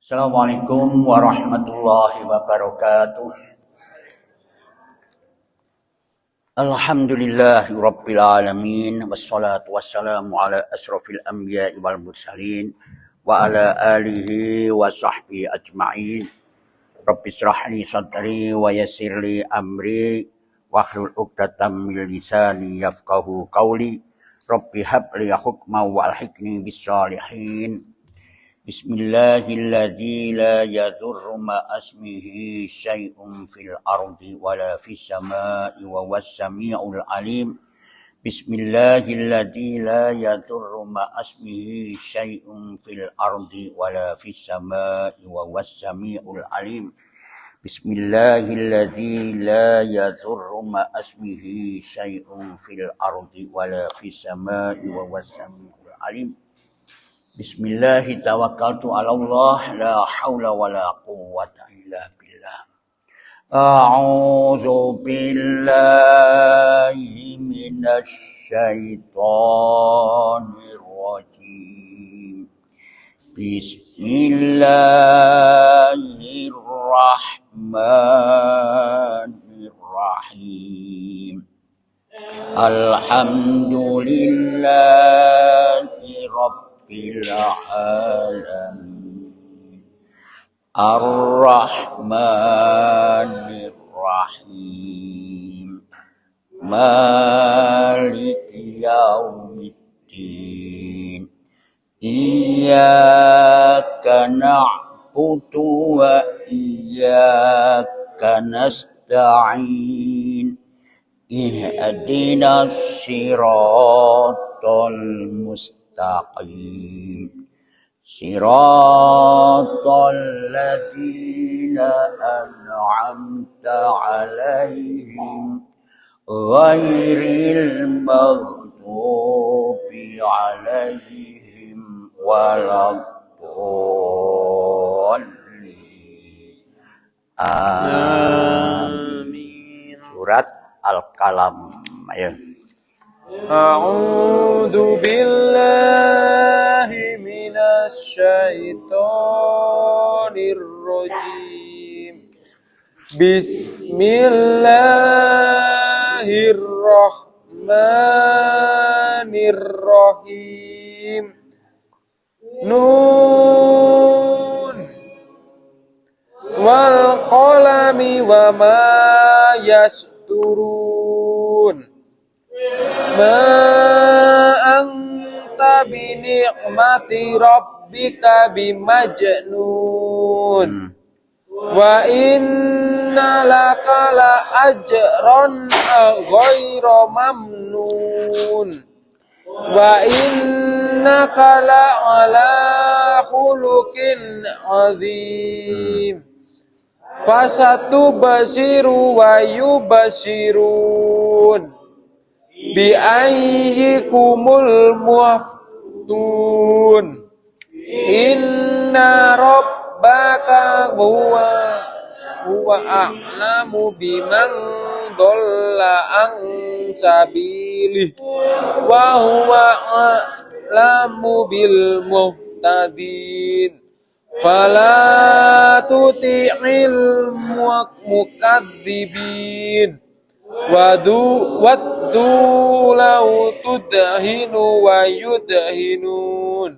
Assalamualaikum warahmatullahi wabarakatuh. Alhamdulillahi rabbil alamin. Wassalatu wassalamu ala asrafil anbiya'i wal mursalin wa ala alihi wa sahbihi ajma'in. Rabbi shrah li sadri wa yassir li amri wahlul 'uqdatam min lisani yafqahu qawli. Rabbi hab li hukma wa alhiqni bis shalihin. Bismillahilladzi la yadurru ma asmihi syai'un fil ardi wala fis samai wa was samiul alim. Bismillahilladzi la yadurru ma asmihi syai'un fil ardi wala fis samai wa was samiul alim. Bismillahilladzi la yadurru ma asmihi syai'un fil ardi wala fis samai wa was samiul alim. Bismillahi tawakkaltu ala Allah la haula wa la quwwata illa billah. A'udzu billahi minasy syaithanir rajim. Bismillahirrahmanirrahim. Alhamdulillahi rabbil alamin. Ar-Rahmanir Rahim. Maliki yaumiddin. Iyyaka na'budu wa iyyaka nasta'in. Ihdinas siratal mustaqim. Siratal ladzina an'amta 'alaihim ghairil maghdubi 'alaihim waladdallin. Amin. Surat Al-Qalam. Ayo. A'udzu billahi minasy syaithanir rajim. Bismillahirrahmanirrahim. Nun wal qalami wa ma yasturun. Ma anta bi ni'mati rabbika bimajnun. Wa inna laka la ajran ghayra mamnun. Wa innaka la ala khuluqin azim. Fasatubasiru wa yubasirun. Bi ayyikumul muftun. Inna rabbaka huwa a'lamu biman dhalla an sabilih wa huwa a'lamu bil muhtadin. Fala tuti'il mukadzibin. Waddu law tudhinu wa yudhinun.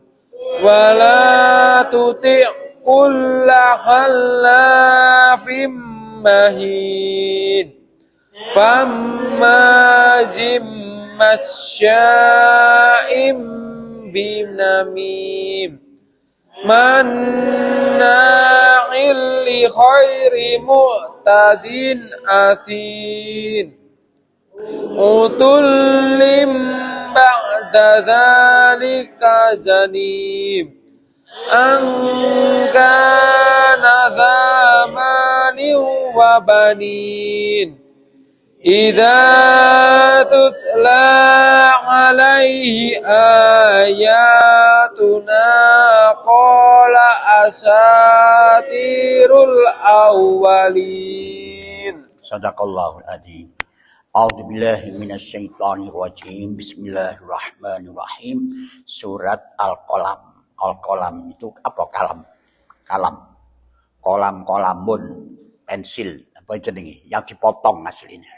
Wala tuti' kulla halafim mahin. Fammazim masya'im binamim. Manna'il li khairi mu'tadin asin. Utullim ba'da dzalika zanim. Angkana dzamani wa banin. Idza tutla alaihi ayatuna qala asatirul awwalin. Sadaqallahul adzim. A'udzubillahi minasyaitonir rajim. Bismillahirrahmanirrahim. Surat Al-Qalam. Al-Qalam itu apa? Kalam. kalam. Kolam-kolamun, pensil, apa jenenge, yang dipotong aslinya.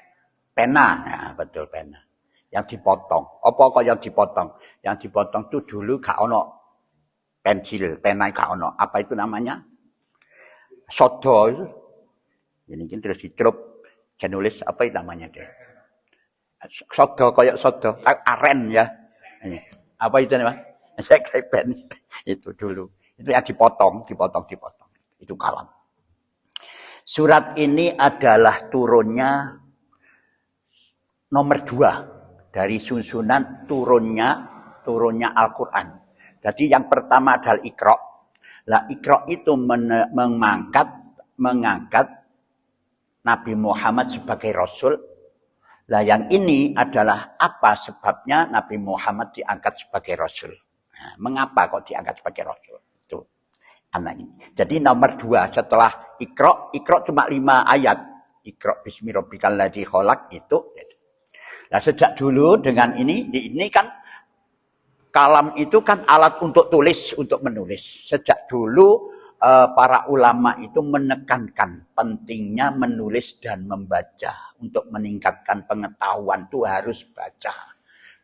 Pena, nah, betul pena. Yang dipotong. Apa kok yang dipotong? Yang dipotong itu dulu gak ono pensil, pena gak ono. Apa itu namanya? Sodo itu. Ini kan terus dicelup, nulis apa itu namanya deh? Sodo kayak sodo, aren ya. Apa itu namanya? Saya pen itu dulu. Itu yang dipotong. Itu kalam. Surat ini adalah turunnya nomor 2 dari susunan turunnya Al-Quran. Jadi yang pertama adalah Iqra. Lah Iqra itu mengangkat Nabi Muhammad sebagai Rasul. Lah yang ini adalah apa sebabnya Nabi Muhammad diangkat sebagai Rasul. Nah, mengapa kok diangkat sebagai Rasul? Itu anak ini. Jadi nomor 2 setelah Iqra cuma 5 ayat. Iqra bismi rabbikal ladzi khalaq itu. Nah sejak dulu dengan ini kan kalam itu kan alat untuk tulis, untuk menulis. Sejak dulu para ulama itu menekankan pentingnya menulis dan membaca. Untuk meningkatkan pengetahuan itu harus baca.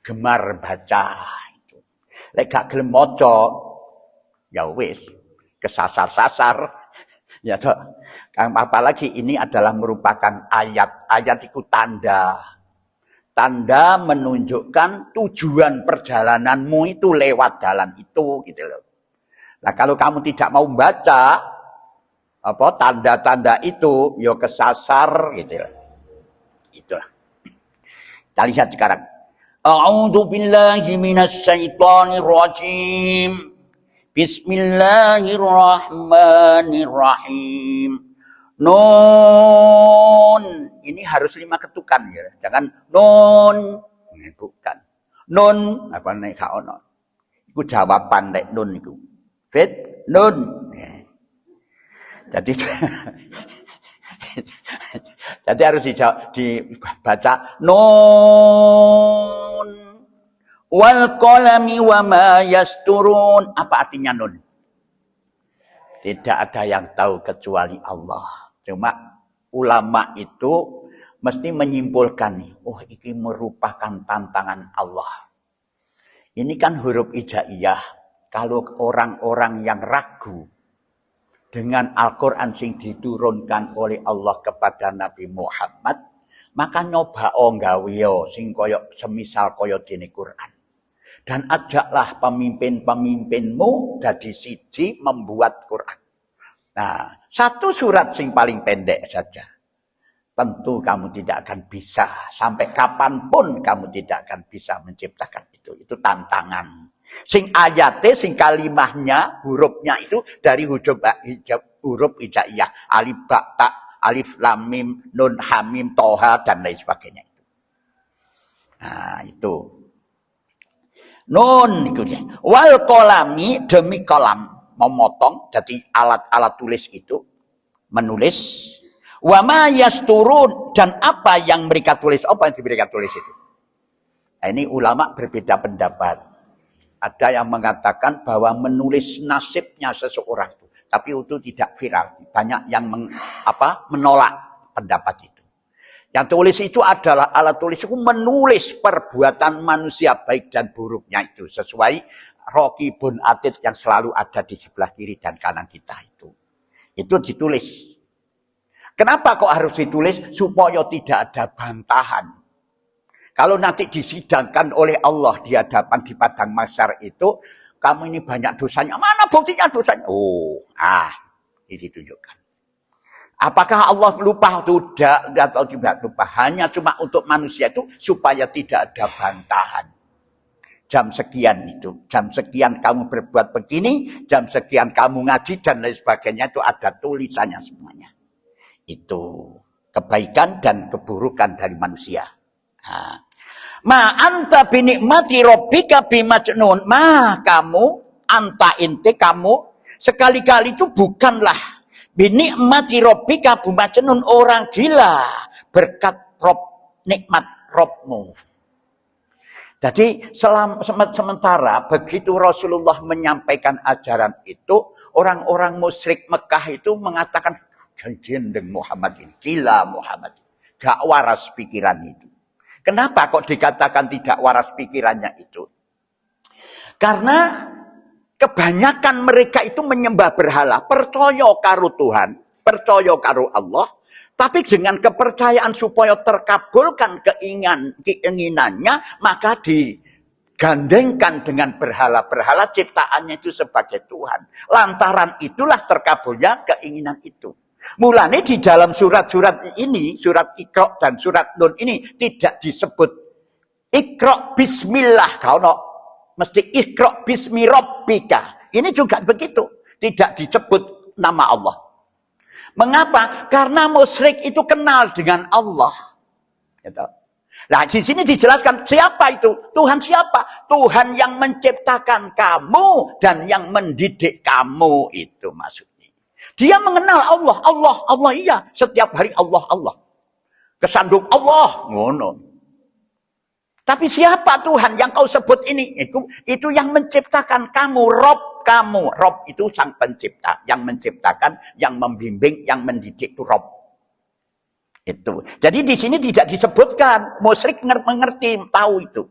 Gemar baca. Lek gak gelem maca ya wis kesasar-sasar. Ya toh. Apalagi ini adalah merupakan ayat itu tanda menunjukkan tujuan perjalananmu itu lewat jalan itu gitu loh. Nah, kalau kamu tidak mau baca apa tanda-tanda itu ya kesasar gitu loh. Itulah. Kita lihat sekarang. A'udzu billahi minasy syaithanir rajim. Bismillahirrahmanirrahim. Nun. Ini harus 5 ketukan ya. Jangan nun. Bukan. Nun apa nek gak ono. Iku jawaban nek nun iku. Fit nun. Jadi jadi harus dibaca nun wal qalami wa ma yasturun. Apa artinya nun? Tidak ada yang tahu kecuali Allah. Cuma ulama itu mesti menyimpulkan nih, oh ini merupakan tantangan Allah. Ini kan huruf hijaiyah. Kalau orang-orang yang ragu dengan Al-Quran sing diturunkan oleh Allah kepada Nabi Muhammad, maka nyoba nggawe sing koyok semisal koyok dene Quran. Dan ajaklah pemimpin-pemimpinmu dari siji membuat Quran. Nah, 1 surat sing paling pendek saja. Tentu kamu tidak akan bisa. Sampai kapanpun kamu tidak akan bisa menciptakan itu. Itu tantangan. Sing ayate, sing kalimahnya, hurufnya itu dari huruf hijaiyah. Alif, ba, ta, alif, lam, mim, nun, hamim, toha, dan lain sebagainya. Nah, itu. Nun, itu dia. Wal kolami, demi kolam. Memotong, jadi alat-alat tulis itu. Menulis. Wa ma yasturun, dan apa yang mereka tulis. Apa yang mereka tulis itu? Nah, ini ulama berbeda pendapat. Ada yang mengatakan bahwa menulis nasibnya seseorang itu. Tapi itu tidak viral. Banyak yang menolak pendapat itu. Yang tulis itu adalah alat tulis itu menulis perbuatan manusia baik dan buruknya itu. Sesuai Raqibun Atid yang selalu ada di sebelah kiri dan kanan kita itu. Itu ditulis. Kenapa kok harus ditulis? Supaya tidak ada bantahan. Kalau nanti disidangkan oleh Allah di hadapan di padang mahsyar itu, kamu ini banyak dosanya. Mana buktinya dosanya? Oh, ini ditunjukkan. Apakah Allah lupa? Tidak, atau tidak lupa. Hanya cuma untuk manusia itu supaya tidak ada bantahan. Jam sekian itu. Jam sekian kamu berbuat begini, jam sekian kamu ngaji dan lain sebagainya itu ada tulisannya semuanya. Itu kebaikan dan keburukan dari manusia. Ma anta binikmati rabbika bimajnun. Kamu, anta inti kamu, sekali-kali itu bukanlah binikmati rabbika bimajnun, orang gila berkat nikmat Rabbmu. Jadi sementara begitu Rasulullah menyampaikan ajaran itu, orang-orang musyrik Mekah itu mengatakan, gendeng Muhammad ini, gila Muhammad, gak waras pikiran itu. Kenapa kok dikatakan tidak waras pikirannya itu? Karena kebanyakan mereka itu menyembah berhala, percaya karo Tuhan, percaya karo Allah, tapi dengan kepercayaan supaya terkabulkan keinginannya, maka digandengkan dengan berhala-berhala ciptaannya itu sebagai Tuhan. Lantaran itulah terkabulnya keinginan itu. Mulanya di dalam surat-surat ini, surat Iqra dan surat Nun ini tidak disebut Iqra bismillah, kalau mesti Iqra bismi rabbika. Ini juga begitu, tidak disebut nama Allah. Mengapa? Karena musyrik itu kenal dengan Allah. Gitu. Nah, di sini dijelaskan siapa itu? Tuhan siapa? Tuhan yang menciptakan kamu dan yang mendidik kamu, itu maksudnya. Dia mengenal Allah, Allah iya. Setiap hari Allah. Kesandung Allah, ngono. Tapi siapa Tuhan yang kau sebut ini? Itu yang menciptakan kamu, Rob kamu. Rob itu sang pencipta, yang menciptakan, yang membimbing, yang mendidik itu Rob. Itu. Jadi di sini tidak disebutkan, musyrik mengerti, tahu itu.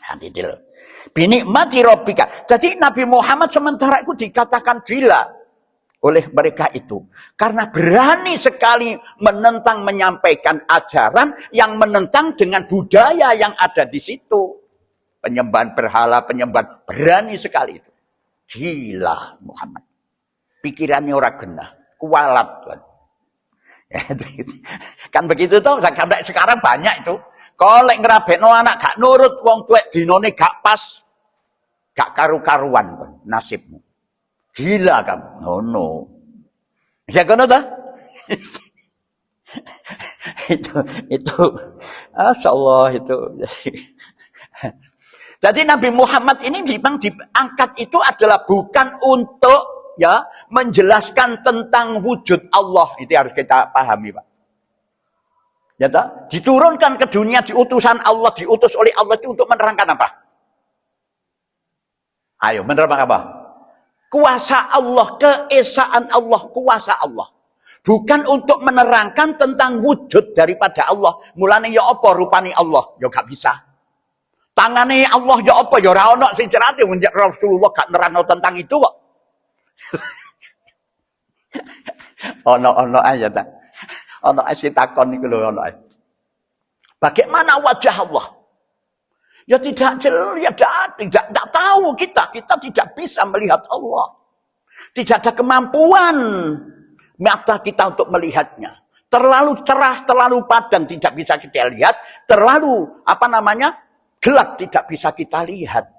Nah, itu loh. Binikmati Rabbika. Jadi Nabi Muhammad sementara itu dikatakan gila oleh mereka itu. Karena berani sekali menentang, menyampaikan ajaran yang menentang dengan budaya yang ada di situ. Penyembahan berhala, penyembahan, berani sekali itu. Gila Muhammad. Pikirannya orang genah, kualat. Kan begitu tuh, sampai sekarang banyak itu. Kalau ngerabekno anak gak nurut, wong tuwek dinone gak pas, gak karu-karuan nasibmu. Gila kamu. No. Ya kono ta? itu masyaallah itu. Jadi Nabi Muhammad ini memang diangkat itu adalah bukan untuk ya menjelaskan tentang wujud Allah. Itu harus kita pahami, Pak. Ya tak? Diturunkan ke dunia diutusan Allah, diutus oleh Allah itu untuk menerangkan apa? Ayo, menerangkan apa? Kuasa Allah, keesaan Allah, kuasa Allah. Bukan untuk menerangkan tentang wujud daripada Allah. Mulane ya apa rupane Allah? Ya gak bisa. Tangane Allah ya apa? Ya ora ono sing cerate Rasulullah gak nerangno tentang itu kok. Ono aja ta. Ono asih takon niku lho ono. Bagaimana wajah Allah? Ya tidak tahu kita tidak bisa melihat Allah. Tidak ada kemampuan mata kita untuk melihatnya. Terlalu cerah, terlalu padam tidak bisa kita lihat, terlalu gelap tidak bisa kita lihat.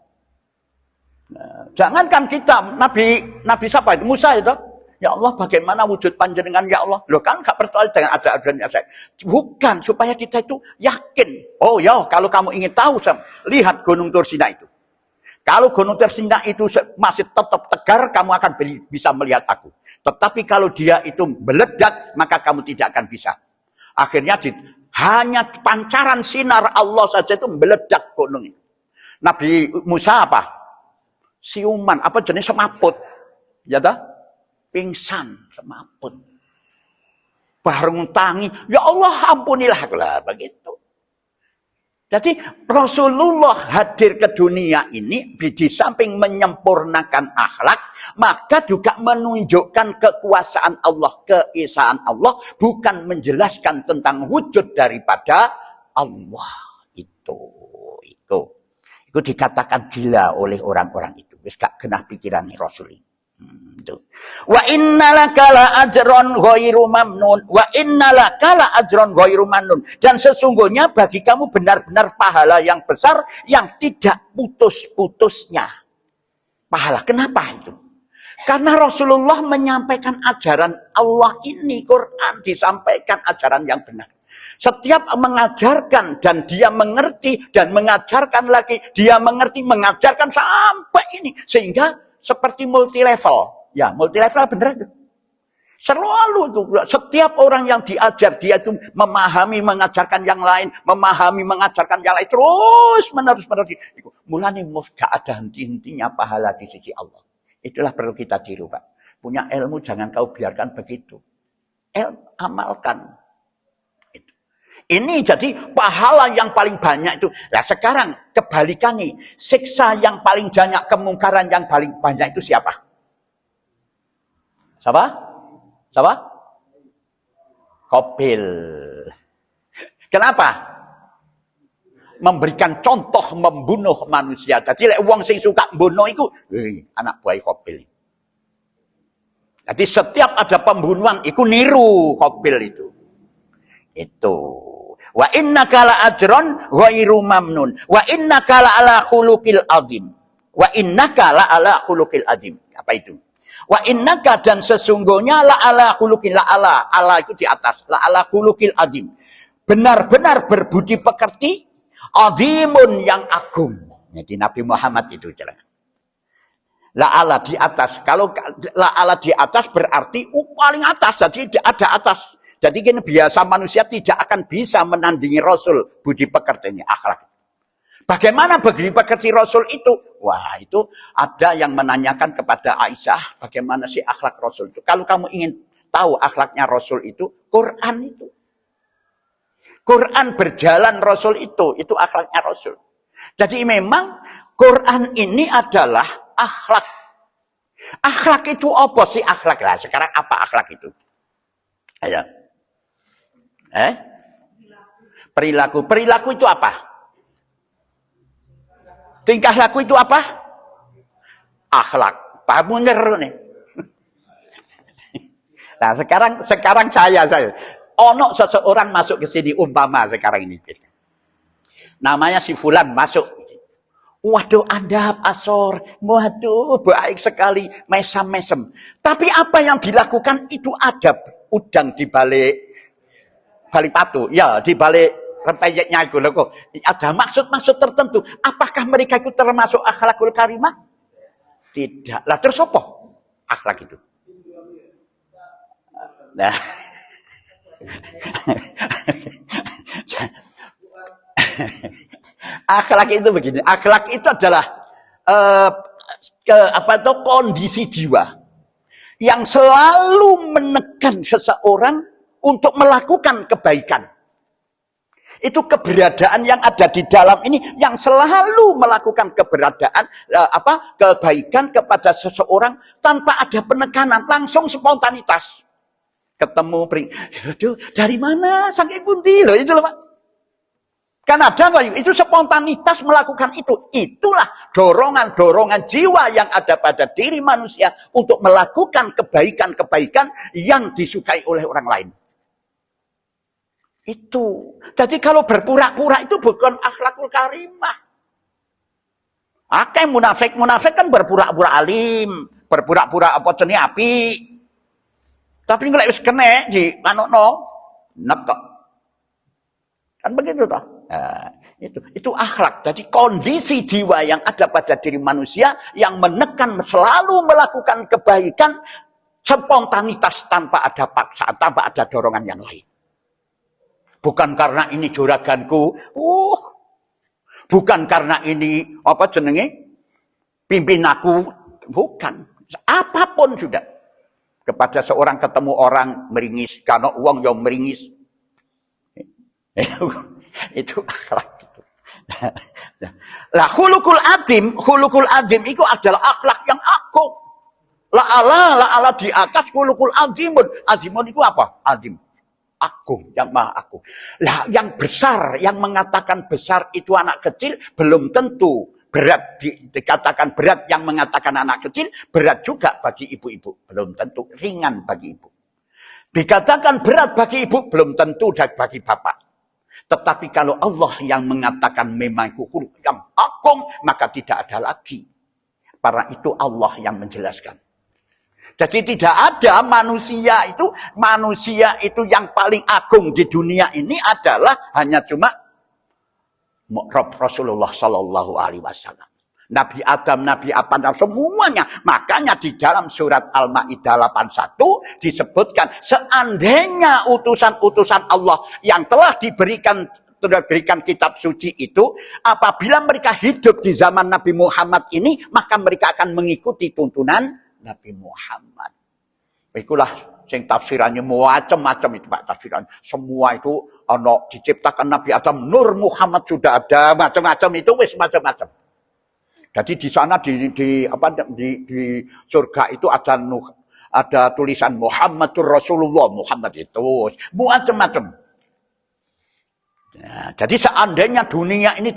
Nah, jangankan kita, Nabi siapa itu? Musa itu. Ya Allah, bagaimana wujud panjenengan ya Allah? Loh kan gak percaya dengan ada adanya saya. Bukan, supaya kita itu yakin. Oh ya, kalau kamu ingin tahu, lihat Gunung Tursina itu. Kalau Gunung Tursina itu masih tetap tegar, kamu akan bisa melihat aku. Tetapi kalau dia itu meledak, maka kamu tidak akan bisa. Akhirnya hanya pancaran sinar Allah saja itu meledak gunung itu. Nabi Musa apa? Siuman, apa jenis semaput. Ya dah? Pingsan, semaput. Bareng tangi, ya Allah ampunilah, lah begitu. Jadi Rasulullah hadir ke dunia ini di samping menyempurnakan akhlak, maka juga menunjukkan kekuasaan Allah, keesaan Allah, bukan menjelaskan tentang wujud daripada Allah. Itu dikatakan gila oleh orang-orang itu. Wis gak genah pikiran Rasul ini. Wa innalaka la ajron ghairu mamnun, wa innalaka la ajron ghairu mamnun, dan sesungguhnya bagi kamu benar-benar pahala yang besar yang tidak putus-putusnya. Pahala, kenapa itu? Karena Rasulullah menyampaikan ajaran Allah ini, Quran disampaikan ajaran yang benar. Setiap mengajarkan dan dia mengerti dan mengajarkan lagi, dia mengerti, mengajarkan sampai ini, sehingga seperti multi level. Ya, multi level benar itu. Selalu itu. Setiap orang yang diajar, dia itu memahami, mengajarkan yang lain, memahami, mengajarkan yang lain. Terus menerus. Mulanya gak ada henti-hentinya pahala di sisi Allah. Itulah perlu kita tiru, Pak. Punya ilmu jangan kau biarkan begitu. Amalkan. Itu. Ini jadi pahala yang paling banyak itu. Nah sekarang kebalikannya. Siksa yang paling banyak, kemungkaran yang paling banyak itu siapa? Siapa? Qabil. Kenapa? Memberikan contoh membunuh manusia. Jadi lek wong sing suka mbunuh iku anak buah Qabil. Jadi setiap ada pembunuhan iku niru Qabil itu. Itu. Wa innaka la ajron ghairu mamnun. Wa innaka la ala khuluqil azim. Wa innaka la ala khuluqil azim. Apa itu? Wa innaka dan sesungguhnya la ala khuluqil ala itu di atas, la ala khuluqil azim. Benar-benar berbudi pekerti, azimun yang agung. Jadi Nabi Muhammad itu jelas. La ala di atas. Kalau la ala di atas berarti paling atas. Jadi ada atas. Jadi gini, biasa manusia tidak akan bisa menandingi Rasul budi pekertinya, akhlak. Bagaimana budi pekerti Rasul itu? Wah, itu ada yang menanyakan kepada Aisyah, bagaimana sih akhlak Rasul itu? Kalau kamu ingin tahu akhlaknya Rasul itu, Quran itu. Quran berjalan Rasul itu akhlaknya Rasul. Jadi memang Quran ini adalah akhlak. Akhlak itu apa sih akhlak? Lah, sekarang apa akhlak itu? Ayo. Perilaku. Perilaku itu apa? Tingkah laku itu apa? Akhlak. Paham bener nih. Nah, sekarang saya. Ono seseorang masuk ke sini umpama sekarang ini. Namanya si Fulan masuk. Waduh, adab, asor. Waduh, baik sekali. Mesem. Tapi apa yang dilakukan itu adab. Udang di balik patu. Ya, di balik rempeyeknya itu loh kok. Ada maksud-maksud tertentu. Apakah mereka itu termasuk akhlakul karimah? Tidak. Lah terus apa akhlak itu? Nah. Akhlak itu begini. Akhlak itu adalah kondisi jiwa yang selalu menekan seseorang untuk melakukan kebaikan. Itu keberadaan yang ada di dalam ini yang selalu melakukan kebaikan kepada seseorang tanpa ada penekanan, langsung spontanitas. Ketemu aduh, dari mana saking pundi loh itu loh, Pak. Kan ada nggak? Itu spontanitas melakukan itu. Itulah dorongan jiwa yang ada pada diri manusia untuk melakukan kebaikan-kebaikan yang disukai oleh orang lain. Itu. Jadi kalau berpura-pura itu bukan akhlakul karimah. Akeh munafik kan berpura-pura alim, berpura-pura apa jenis api. Tapi nggak wis kene di manukno nek kok. Kan begitu toh? Nah, itu akhlak. Jadi kondisi jiwa yang ada pada diri manusia yang menekan selalu melakukan kebaikan spontanitas tanpa ada paksaan, tanpa ada dorongan yang lain. Bukan karena ini juraganku, bukan karena ini pimpin aku, bukan. Apapun sudah. Kepada seorang ketemu orang meringis, karena uang yang meringis. Itu akhlak. Lah khuluqul adim itu adalah akhlak yang agung. La ala di atas khuluqul adimun. Adimun itu apa? Adim. Agung, yang maha agung. Lah yang besar, yang mengatakan besar itu anak kecil, belum tentu berat dikatakan berat. Yang mengatakan anak kecil berat juga bagi ibu-ibu, belum tentu ringan bagi ibu. Dikatakan berat bagi ibu, belum tentu bagi bapak. Tetapi kalau Allah yang mengatakan memang khuluq yang agung, maka tidak ada lagi. Karena itu Allah yang menjelaskan. Jadi tidak ada manusia itu yang paling agung di dunia ini adalah hanya cuma Rasulullah Sallallahu Alaihi Wasallam. Nabi Adam, Nabi apa, semuanya. Makanya di dalam surat Al-Ma'idah 81 disebutkan seandainya utusan-utusan Allah yang telah diberikan kitab suci itu, apabila mereka hidup di zaman Nabi Muhammad ini, maka mereka akan mengikuti tuntunan Nabi Muhammad. Itulah sing tafsirannya macam-macam itu Pak, tafsiran. Semua itu ono diciptakan Nabi Adam, Nur Muhammad sudah ada, macam-macam itu wis macam-macam. Jadi di sana di surga itu ada tulisan Muhammadur Rasulullah, Muhammad itu macam-macam. Nah, jadi seandainya dunia ini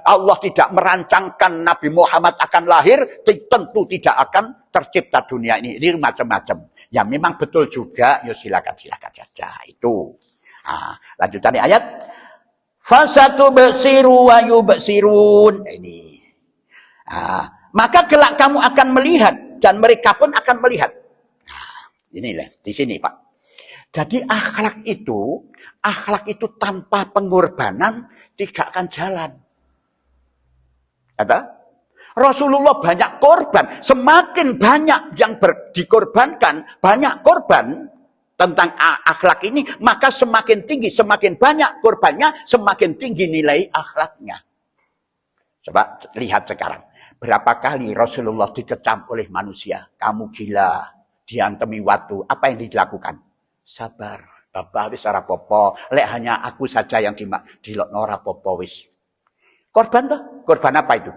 Allah tidak merancangkan Nabi Muhammad akan lahir, tentu tidak akan tercipta dunia ini. Ini macam-macam. Ya memang betul juga, ya silakan saja itu. Nah, lanjutannya ayat. Fasatubsiru wa yubsirun. Ini. Nah, maka kelak kamu akan melihat dan mereka pun akan melihat. Nah, inilah di sini Pak. Jadi akhlak itu tanpa pengorbanan tidak akan jalan. Kata Rasulullah banyak korban, semakin banyak yang dikorbankan, banyak korban tentang akhlak ini, maka semakin tinggi, semakin banyak korbannya, semakin tinggi nilai akhlaknya. Coba lihat sekarang. Berapa kali Rasulullah dikecam oleh manusia. Kamu gila, diantemi waktu. Apa yang dilakukan? Sabar. Bapak wis ora apa-apa. Lek hanya aku saja yang dilokno ora apa-apa wis. Korban toh? Korban apa itu?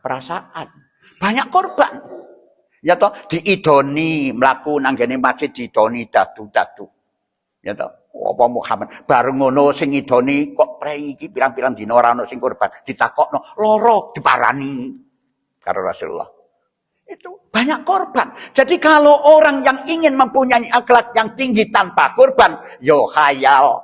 Perasaan. Banyak korban. Ya toh, diidoni mlaku nang ngene masjid diidoni dadu-dadu. Ya toh, apa Muhammad bareng ngono sing ngidoni kok prei iki pirang-pirang dina ora ono sing korban, ditakokno loro diparani karo Rasulullah. Itu banyak korban. Jadi kalau orang yang ingin mempunyai akhlak yang tinggi tanpa korban, yo khayal.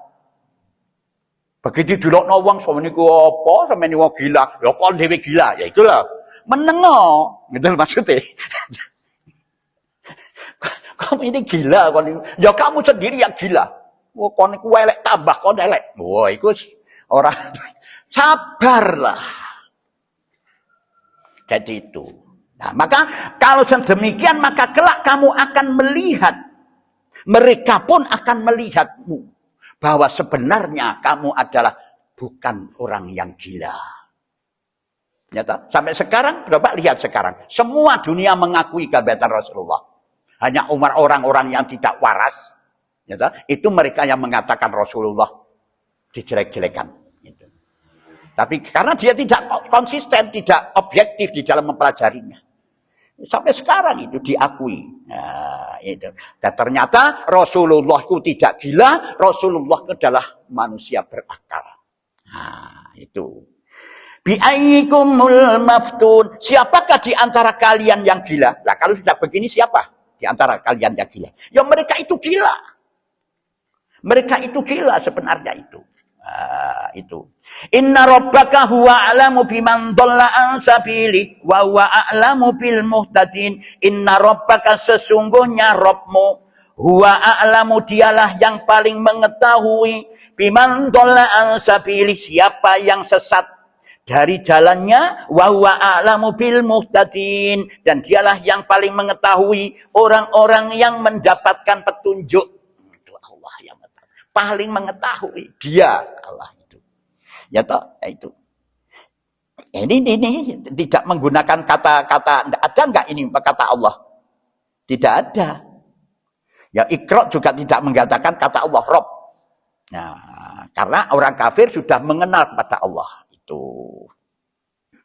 Begitu dilokno wong sampeyan niku apa, sampeyan wong gila, ya kon dhewe gila, ya itulah. Menengo, gitu maksudnya. Kamu ini gila, ya kamu sendiri yang gila. Wah, kon iku elek tambah kon elek. Wah, iku ora sabarlah. Jadi itu. Nah, maka kalau sedemikian maka kelak kamu akan melihat, mereka pun akan melihatmu bahwa sebenarnya kamu adalah bukan orang yang gila. Nyata, sampai sekarang, coba lihat sekarang, semua dunia mengakui kebenaran Rasulullah. Hanya orang-orang yang tidak waras, itu mereka yang mengatakan Rasulullah dijelek-jelekan. Gitu. Tapi karena dia tidak konsisten, tidak objektif di dalam mempelajarinya. Sampai sekarang itu diakui. Nah, itu. Dan ternyata Rasulullah itu tidak gila, Rasulullah adalah manusia berakal. Nah, itu. Bi'ayyikumul maftun. Siapakah di antara kalian yang gila? Nah, kalau sudah begini siapa? Di antara kalian yang gila. Ya mereka itu gila. Mereka itu gila sebenarnya itu. Itu. Inna rabbaka huwa a'lamu biman dhalla an sabili wa huwa a'lamu bil muhtadin. Inna rabbaka sesungguhnya Rabbmu huwa a'lamu dialah yang paling mengetahui biman dhalla an sabili siapa yang sesat dari jalannya, wa huwa a'lamu bil muhtadin, dan dialah yang paling mengetahui orang-orang yang mendapatkan petunjuk. Itu Allah yang paling mengetahui, dia Allah itu. Ya toh, itu. Ini tidak menggunakan kata-kata, ada enggak ini kata Allah? Tidak ada. Ya Iqra juga tidak mengatakan kata Allah Rabb. Nah, karena orang kafir sudah mengenal kepada Allah.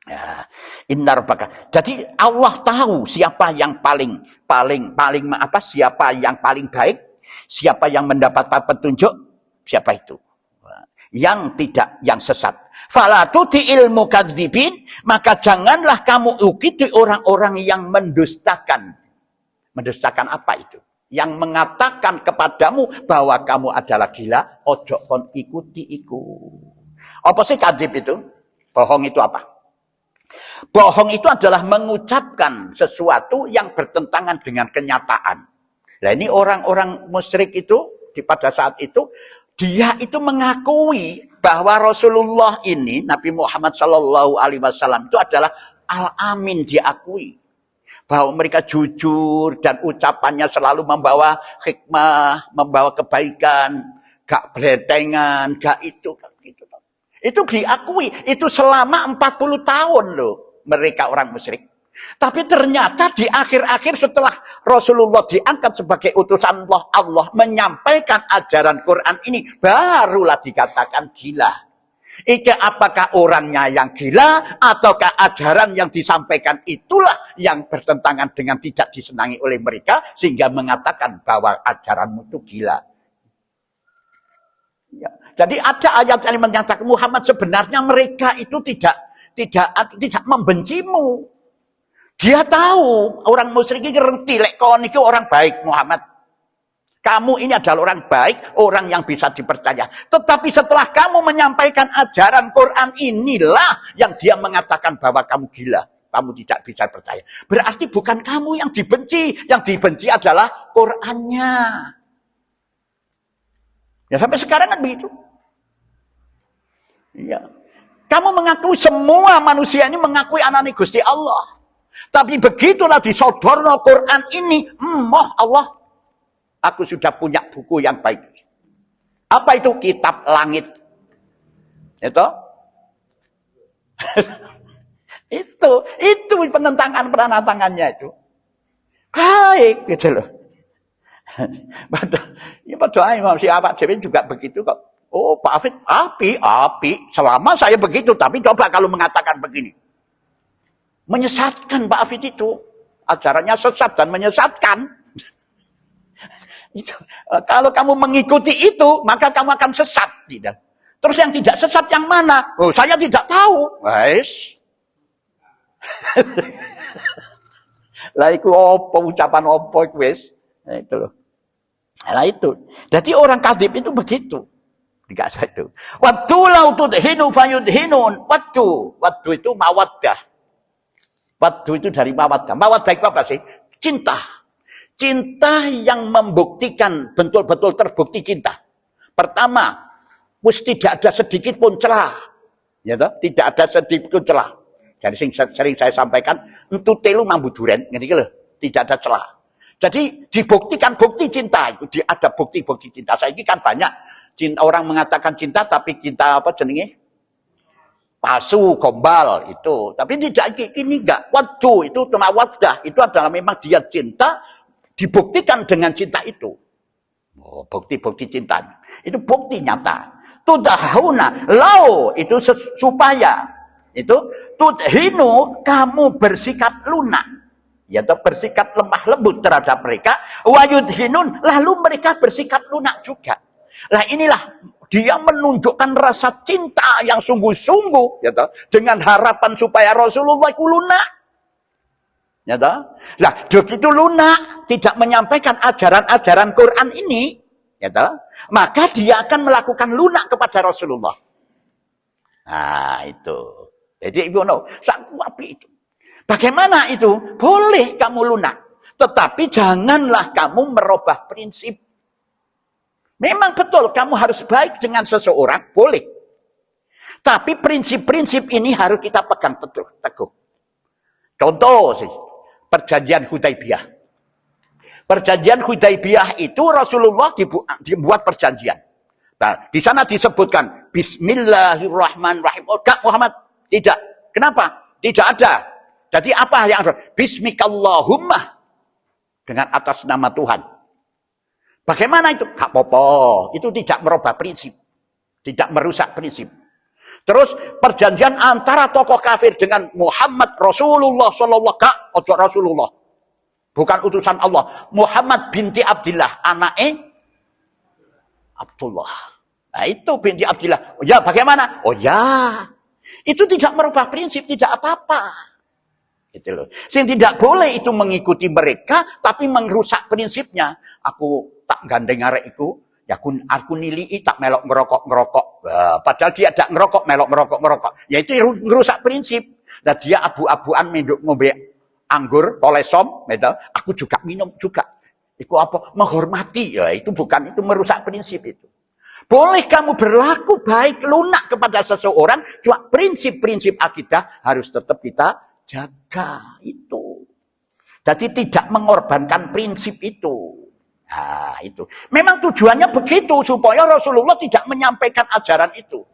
Ya, Inna rabbaka. Jadi Allah tahu siapa yang paling siapa yang paling baik, siapa yang mendapatkan petunjuk, siapa itu. Yang sesat. Fala tuti'il mukadzibin, maka janganlah kamu ikuti orang-orang yang mendustakan. Mendustakan apa itu? Yang mengatakan kepadamu bahwa kamu adalah gila, ojo kon ikuti iku. Apa sih kadzib itu? Bohong itu apa? Bohong itu adalah mengucapkan sesuatu yang bertentangan dengan kenyataan. Nah ini orang-orang musyrik itu pada saat itu dia itu mengakui bahwa Rasulullah ini, Nabi Muhammad Shallallahu Alaihi Wasallam itu adalah Al-Amin, diakui bahwa mereka jujur dan ucapannya selalu membawa hikmah, membawa kebaikan, gak belentengan, gak itu, gitu. Itu diakui, itu selama 40 tahun loh mereka orang musyrik. Tapi ternyata di akhir-akhir setelah Rasulullah diangkat sebagai utusan Allah menyampaikan ajaran Quran ini, barulah dikatakan gila. Ika apakah orangnya yang gila ataukah ajaran yang disampaikan itulah yang bertentangan dengan tidak disenangi oleh mereka sehingga mengatakan bahwa ajaranmu itu gila. Ya. Jadi ada ayat yang menyatakan Muhammad sebenarnya mereka itu tidak membencimu. Dia tahu orang musyrik ini ngerti lek kon iki orang baik Muhammad. Kamu ini adalah orang baik, orang yang bisa dipercaya. Tetapi setelah kamu menyampaikan ajaran Quran inilah yang dia mengatakan bahwa kamu gila. Kamu tidak bisa percaya. Berarti bukan kamu yang dibenci. Yang dibenci adalah Qurannya. Ya sampai sekarang kan begitu. Iya. Kamu mengakui semua manusia ini mengakui anani Gusti Allah. Tapi begitulah disodorno Quran ini, Allah, aku sudah punya buku yang baik. Apa itu? Kitab langit. Itu? itu penentangannya itu. Baik, gitu loh. Padahal Imam Syafi'i Dewi juga begitu kok. Oh, Pak Hafid, api. Selama saya begitu, tapi coba kalau mengatakan begini. Menyesatkan Pak Hafid itu. Ajarannya sesat dan menyesatkan. Kalau kamu mengikuti itu, maka kamu akan sesat. Terus yang tidak sesat yang mana? Oh, saya tidak tahu. Wais. Lah iku opo ucapan opo iku wis. Nah, itu loh. Nah itu. Jadi orang kadzib itu begitu. Dikasih itu. Waddu lau tudhinu fayudhinun. Waddu itu mawaddah. Waddu itu dari mawaddah. Mawaddah itu apa sih? Cinta. Cinta yang membuktikan betul-betul terbukti cinta. Pertama, tidak ada sedikit pun celah. Ya toh? Tidak ada sedikit pun celah. Jadi sering saya sampaikan, entu telu mambu duren, tidak ada celah. Jadi dibuktikan bukti cinta itu, ada bukti-bukti cinta. Saya ini kan banyak orang mengatakan cinta, tapi cinta apa jenenge? Palsu, gombal itu. Tapi tidak ini enggak. Waddu itu cuma wadah. Itu adalah memang dia cinta dibuktikan dengan cinta itu. Oh, bukti-bukti cinta. Itu bukti nyata. Tudahuna lau itu supaya itu tudhinu kamu bersikap lunak. Yaitu bersikap lemah lembut terhadap mereka. Wayudhinun lalu mereka bersikap lunak juga. Lah inilah dia menunjukkan rasa cinta yang sungguh-sungguh ya toh, dengan harapan supaya Rasulullah itu lunak. Ya toh? Lah begitu lunak tidak menyampaikan ajaran-ajaran Quran ini, ya toh, maka dia akan melakukan lunak kepada Rasulullah. Nah, itu. Jadi Ibu sangat api itu. Bagaimana itu? Boleh kamu lunak, tetapi janganlah kamu merubah prinsip. Memang betul kamu harus baik dengan seseorang, boleh. Tapi prinsip-prinsip ini harus kita pegang teguh. Contoh sih, perjanjian Hudaibiyah. Perjanjian Hudaibiyah itu Rasulullah dibuat perjanjian. Nah, di sana disebutkan Bismillahirrahmanirrahim. Oh, enggak Muhammad, tidak. Kenapa? Tidak ada. Jadi apa yang ada? Bismikallahumma, dengan atas nama Tuhan. Bagaimana itu? Hak popo. Itu tidak merubah prinsip. Tidak merusak prinsip. Terus perjanjian antara tokoh kafir dengan Muhammad Rasulullah sallallahu alaihi wasallam. Rasulullah. Bukan utusan Allah. Muhammad binti Abdillah. Anaknya Abdullah. Nah itu binti Abdillah. Oh ya bagaimana? Oh ya. Itu tidak merubah prinsip. Tidak apa-apa. Gitu loh. Sing tidak boleh itu mengikuti mereka. Tapi merusak prinsipnya. Aku tak gandeng arek iku, ya aku nilii tak melok ngerokok. Padahal dia tak ngerokok, melok ngerokok. Ya itu ngerusak prinsip. Nah dia abu-abuan ngombe anggur, kolesom, aku juga minum juga. Itu apa? Menghormati. Ya itu bukan, itu merusak prinsip itu. Boleh kamu berlaku baik, lunak kepada seseorang, cuma prinsip-prinsip akidah harus tetap kita jaga itu. Jadi tidak mengorbankan prinsip itu. Nah, itu. Memang tujuannya begitu, supaya Rasulullah tidak menyampaikan ajaran itu.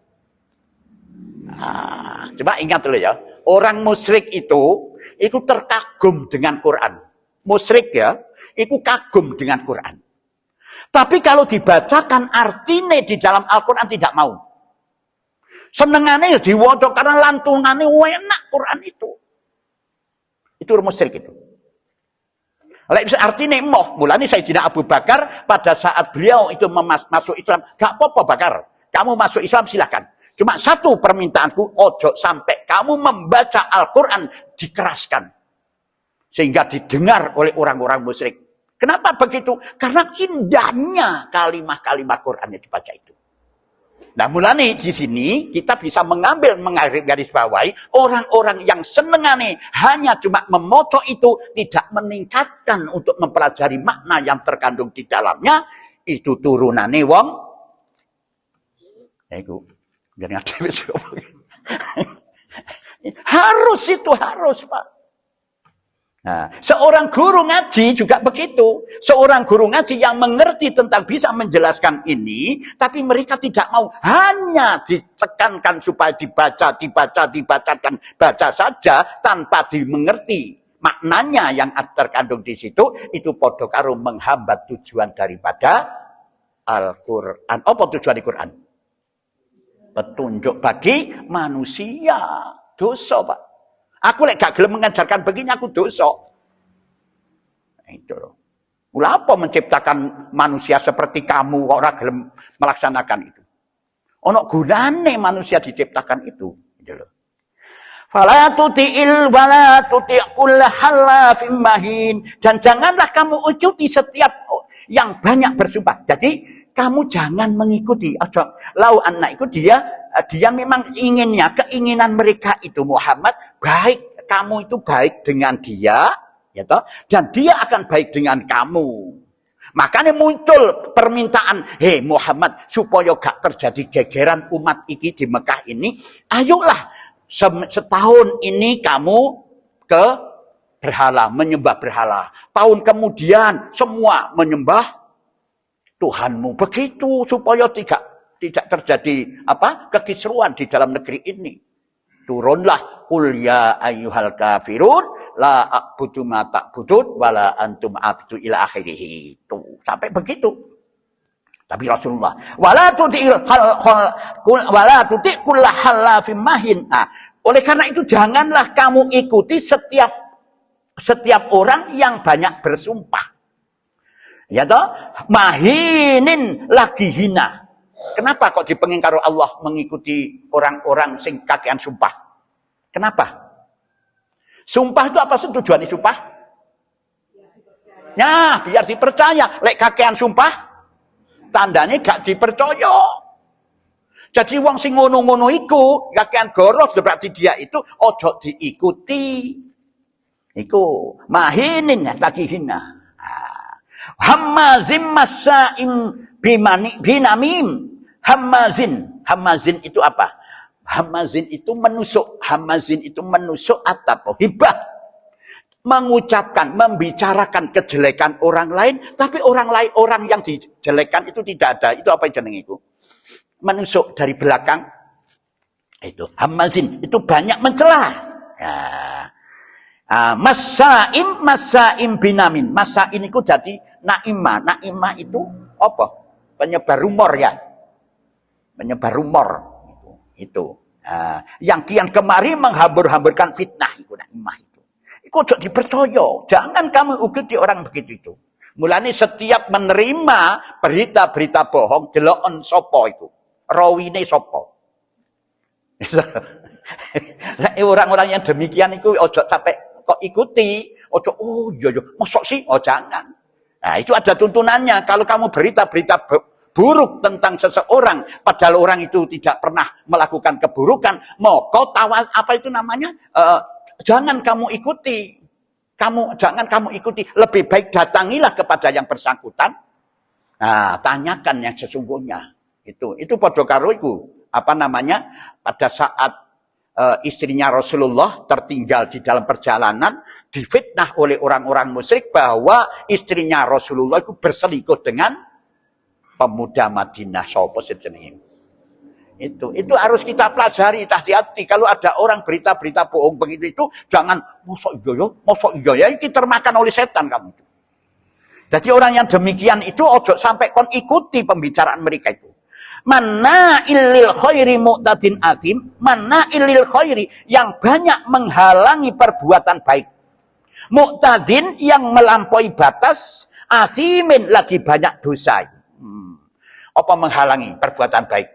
Nah, coba ingat dulu ya, orang musyrik itu terkagum dengan Quran. Musyrik ya, itu kagum dengan Quran. Tapi kalau dibacakan artinya di dalam Al-Quran tidak mau. Senengannya ya diwaca karena lantungannya enak Quran itu. Itu musyrik itu. Artinya mulanya Sayyidina Abu Bakar pada saat beliau itu masuk Islam, gak apa-apa Bakar, kamu masuk Islam silakan. Cuma satu permintaanku, ojo sampai kamu membaca Al-Quran dikeraskan. Sehingga didengar oleh orang-orang musyrik. Kenapa begitu? Karena indahnya kalimat-kalimat Quran yang dibaca itu. Nah, mulanya di sini kita bisa menggaris bawahi orang-orang yang senengane hanya cuma memocok itu, tidak meningkatkan untuk mempelajari makna yang terkandung di dalamnya, itu turunane wong. Iku, harus itu harus, Pak. Nah, seorang guru ngaji juga begitu. Seorang guru ngaji yang mengerti tentang bisa menjelaskan ini, tapi mereka tidak mau, hanya ditekankan supaya dibaca dan baca saja tanpa dimengerti maknanya yang terkandung di situ, itu podo karo menghambat tujuan daripada Al-Quran. Apa tujuan Al-Quran? Petunjuk bagi manusia. Dosa, Pak. Aku gak gelem mengajarkan begini, aku dosa. Itu loh. Mula apa menciptakan manusia seperti kamu, orang gelem melaksanakan itu? Ono gunane manusia diciptakan itu. Gitu loh. Fala tuti'il wala tuti'kul halafim mahin. Dan janganlah kamu ikuti setiap yang banyak bersumpah. Jadi kamu jangan mengikuti. Lau anak itu dia memang inginnya, keinginan mereka itu Muhammad baik, kamu itu baik dengan dia, ya toh, dan dia akan baik dengan kamu. Makanya muncul permintaan, hei Muhammad, supaya gak terjadi gegeran umat iki di Mekah ini, ayolah setahun ini kamu ke berhala, menyembah berhala. Tahun kemudian semua menyembah Tuhanmu. Begitu supaya tidak terjadi kekisruan di dalam negeri ini. Turunlah qul ya ayyuhal kafirun la a'budu ma ta'budun wala antum a'budu ila akhirih. Itu sampai begitu. Tapi Rasulullah wala tuti kullah halafim mahin. Nah, oleh karena itu janganlah kamu ikuti setiap orang yang banyak bersumpah. Ya toh, mahinin lagi hina. Kenapa kok dipenging karo Allah mengikuti orang-orang sing kakean sumpah? Kenapa? Sumpah itu apa sih tujuannya sumpah? Ya, biar dipercaya. Lek kakean sumpah, tandanya gak dipercaya. Jadi wong sing ngono-ngono iku, kakean goroh berarti dia itu ojo diikuti. Iku mahinin lagi hina. Hammazin masa'im binamim. Hammazin itu apa? Hammazin itu menusuk. Hammazin itu menusuk atau hibah. Mengucapkan, membicarakan kejelekan orang lain, tapi orang yang dijelekan itu tidak ada. Itu apa jenenge itu? Menusuk dari belakang. Itu hammazin, itu banyak mencela. Ya. Masa'im binamin. Masa'in itu jadi naimah. Naimah itu apa? Penyebar rumor ya. Penyebar rumor. Itu. Yang kian kemari menghambur-hamburkan fitnah. Itu naimah itu. Itu jangan dipercaya. Jangan kamu ikuti orang begitu itu. Mulanya setiap menerima berita-berita bohong, delokon sopo itu. Rawine sopo. Orang-orang yang demikian itu ojo capek kok ikuti, ojo iya mosok sih, jangan. Nah, itu ada tuntunannya. Kalau kamu berita-berita buruk tentang seseorang, padahal orang itu tidak pernah melakukan keburukan, moko tawal apa itu namanya? Jangan kamu ikuti. Jangan kamu ikuti. Lebih baik datangilah kepada yang bersangkutan. Nah, tanyakan yang sesungguhnya. Itu padha karo iku. Apa namanya? Pada saat istrinya Rasulullah tertinggal di dalam perjalanan, difitnah oleh orang-orang musyrik bahwa istrinya Rasulullah itu berselingkuh dengan pemuda Madinah. Sapa jenenge? Itu harus kita pelajari, hati-hati. Kalau ada orang berita-berita bohong begitu itu, jangan mosok iya ya, kita termakan oleh setan kamu. Jadi orang yang demikian itu ojo sampai kon ikuti pembicaraan mereka itu. Mana ilil khairi mu'tadin azim, mana ilil khairi yang banyak menghalangi perbuatan baik. Mu'tadin yang melampaui batas, azimin lagi banyak dosa. Apa menghalangi perbuatan baik?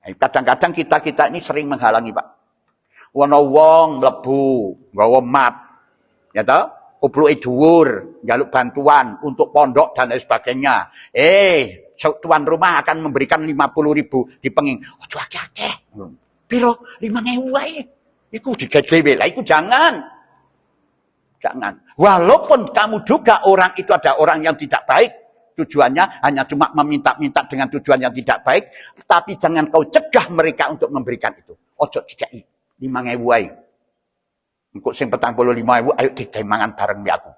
Kadang-kadang kita ini sering menghalangi, Pak. Wono wong mlebu nggawa map. Ya toh? Kubluke dhuwur, njaluk bantuan untuk pondok dan lain sebagainya. Tuan rumah akan memberikan 50.000 dipenging. Ojo akeh-akeh. Piro? 5.000 wae. Iku digedhe lah, iku jangan. Jangan. Walaupun kamu juga orang itu ada orang yang tidak baik. Tujuannya hanya cuma meminta-minta dengan tujuan yang tidak baik. Tapi jangan kau cegah mereka untuk memberikan itu. Ojo dikai 5.000 wae. Engko sing 45.000 ayo didemangan bareng mi aku.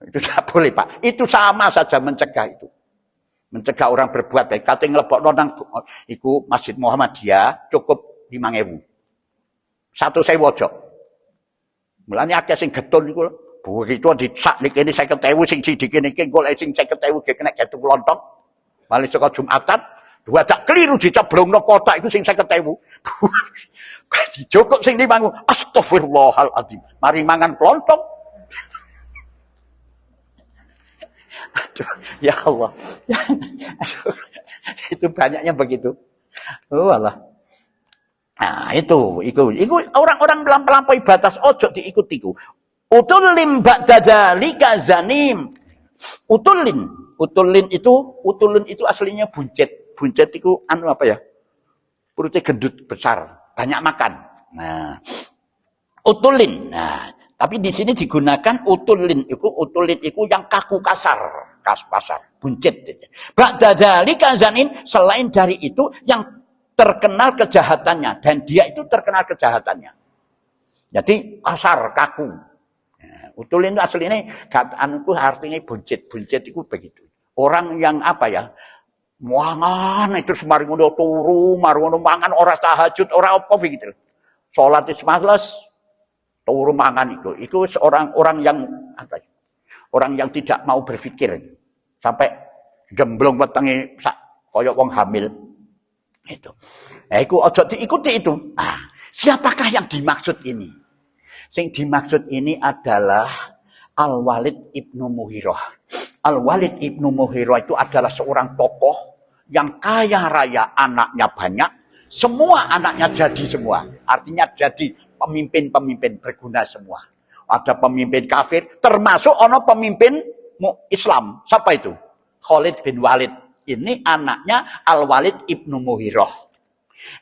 Itu tidak boleh, Pak. Itu sama saja mencegah itu. Mencegah orang berbuat baik. Kate nglebokno nang iku Masjid Muhammadiyah cukup 5.000. 1.000 ojo. Mulane akeh sing getun iku begitu disak niki 50.000 sing sidik niki golek sing 50.000 ge kena getu lontong. Malih saka Jumatan, dua tak keliru diceblongno kotak iku sing 50.000. Dijokok sing dimangu. Astagfirullahaladzim. Mari mangan lontong. Aduh, ya Allah. Aduh, itu banyaknya begitu. Oh Allah. Nah, itu orang-orang melampaui batas ojo diikutiku. Utulin ba'dadzalika zanim. Utulin itu aslinya buncit. Buncit itu anu apa ya? Perutnya gendut besar, banyak makan. Nah, utulin. Nah, tapi di sini digunakan utulin itu yang kaku kasar, buncit. Ba'dadzalika zanim, selain dari itu yang terkenal kejahatannya, dan dia itu terkenal kejahatannya. Jadi kasar, kaku. Nah, utulin itu aslinya kataanku artinya buncit itu begitu. Orang yang apa ya? Muangan itu semari ngono turu, marono mangan ora tahajud, ora apa begitu. Salat wis males, turu mangan itu. Itu seorang orang yang apa? Orang yang tidak mau berpikir. Sampai gemblong wetenge kaya wong hamil. Itu. Iku ojo diikuti itu. Siapakah yang dimaksud ini? Yang dimaksud ini adalah Al-Walid Ibnu Mughirah. Al-Walid Ibnu Mughirah itu adalah seorang tokoh yang kaya raya, anaknya banyak. Semua anaknya jadi semua. Artinya jadi pemimpin-pemimpin berguna semua. Ada pemimpin kafir, termasuk ono pemimpin Islam. Siapa itu? Khalid bin Walid. Ini anaknya Al-Walid Ibnu Mughirah.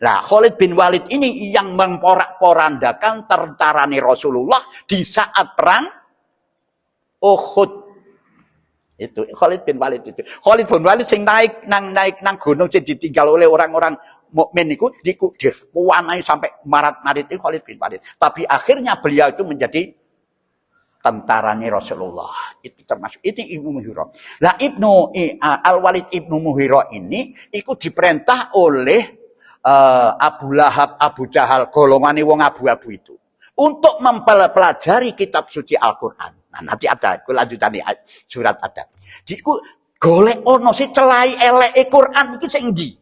Nah, Khalid bin Walid ini yang memporak-porandakan tentarane Rasulullah di saat perang Uhud. Itu Khalid bin Walid itu. Khalid bin Walid sing naik nang gunung sing ditinggal oleh orang-orang mukmin iku diwanai sampai marat-marit itu Khalid bin Walid. Tapi akhirnya beliau itu menjadi tentaranya Rasulullah. Itu termasuk ini Ibnu Mughirah. Lah Al-Walid Ibnu Mughirah ini ikut diperintah oleh Abu Lahab, Abu Jahal, golongane wong abu-abu itu untuk mempelajari kitab suci Al-Qur'an. Nah, nanti ada kelanjutannya surat ada. Diku golek ono si celai eleke Quran iki sing ndi.